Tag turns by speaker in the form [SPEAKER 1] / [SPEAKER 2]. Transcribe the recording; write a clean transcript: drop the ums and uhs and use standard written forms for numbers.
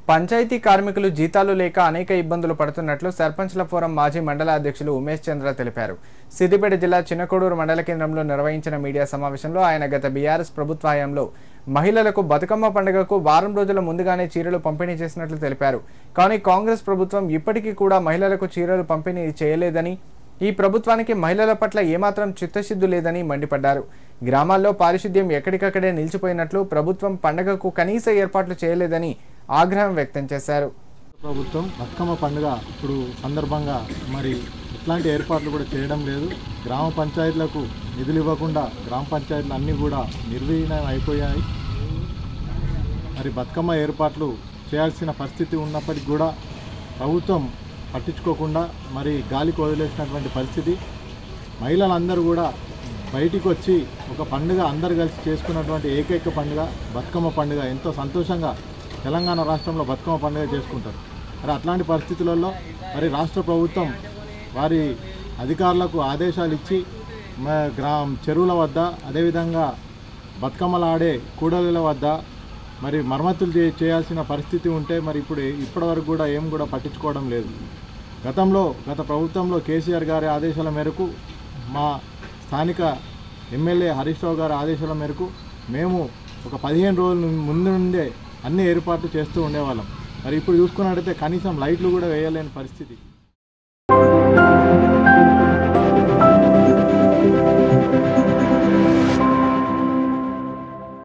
[SPEAKER 1] పంచాయతీ కార్మికులు జీతాలు లేక అనేక ఇబ్బందులు పడుతున్నట్లు సర్పంచ్ల ఫోరం మాజీ మండల అధ్యక్షులు ఉమేష్ చంద్ర తెలిపారు. సిద్దిపేట జిల్లా చిన్నకోడూరు మండల కేంద్రంలో నిర్వహించిన మీడియా సమావేశంలో ఆయన గత బీఆర్ఎస్ ప్రభుత్వ హయాంలో మహిళలకు బతుకమ్మ పండుగకు వారం రోజుల ముందుగానే చీరలు పంపిణీ చేసినట్లు తెలిపారు. కానీ కాంగ్రెస్ ప్రభుత్వం ఇప్పటికీ కూడా మహిళలకు చీరలు పంపిణీ చేయలేదని, ఈ ప్రభుత్వానికి మహిళల పట్ల ఏమాత్రం చిత్తశుద్ధి లేదని మండిపడ్డారు. గ్రామాల్లో పారిశుద్ధ్యం ఎక్కడికక్కడే నిలిచిపోయినట్లు, ప్రభుత్వం పండుగకు కనీస ఏర్పాట్లు చేయలేదని ఆగ్రహం వ్యక్తం చేశారు.
[SPEAKER 2] ప్రభుత్వం బతుకమ్మ పండుగ ఇప్పుడు సందర్భంగా మరి ఇట్లాంటి ఏర్పాట్లు కూడా చేయడం లేదు. గ్రామ పంచాయతీలకు నిధులు ఇవ్వకుండా గ్రామ పంచాయతీలు అన్నీ కూడా నిర్వీర్యం అయిపోయాయి. మరి బతుకమ్మ ఏర్పాట్లు చేయాల్సిన పరిస్థితి ఉన్నప్పటికీ కూడా ప్రభుత్వం పట్టించుకోకుండా మరి గాలికి వదిలేసినటువంటి పరిస్థితి. మహిళలందరూ కూడా బయటికి వచ్చి ఒక పండుగ అందరు కలిసి చేసుకున్నటువంటి ఏకైక పండుగ బతుకమ్మ పండుగ. ఎంతో సంతోషంగా తెలంగాణ రాష్ట్రంలో బతుకమ్మ పండుగ చేసుకుంటారు. మరి అట్లాంటి పరిస్థితులలో మరి రాష్ట్ర ప్రభుత్వం వారి అధికారులకు ఆదేశాలు ఇచ్చి చెరువుల వద్ద, అదేవిధంగా బతుకమ్మలు ఆడే కూడలిల వద్ద మరి మరమ్మతులు చేయాల్సిన పరిస్థితి ఉంటే మరి ఇప్పటివరకు కూడా ఏం కూడా పట్టించుకోవడం లేదు. గత ప్రభుత్వంలో కేసీఆర్ గారి ఆదేశాల మేరకు, మా స్థానిక ఎమ్మెల్యే హరీష్ రావు గారి ఆదేశాల మేరకు మేము ఒక 15 రోజుల ముందు నుండే అన్ని ఏర్పాట్లు చేస్తూ ఉండేవాళ్ళం. మరి ఇప్పుడు చూసుకున్నట్టయితే కనీసం లైట్లు కూడా వేయలేని పరిస్థితి.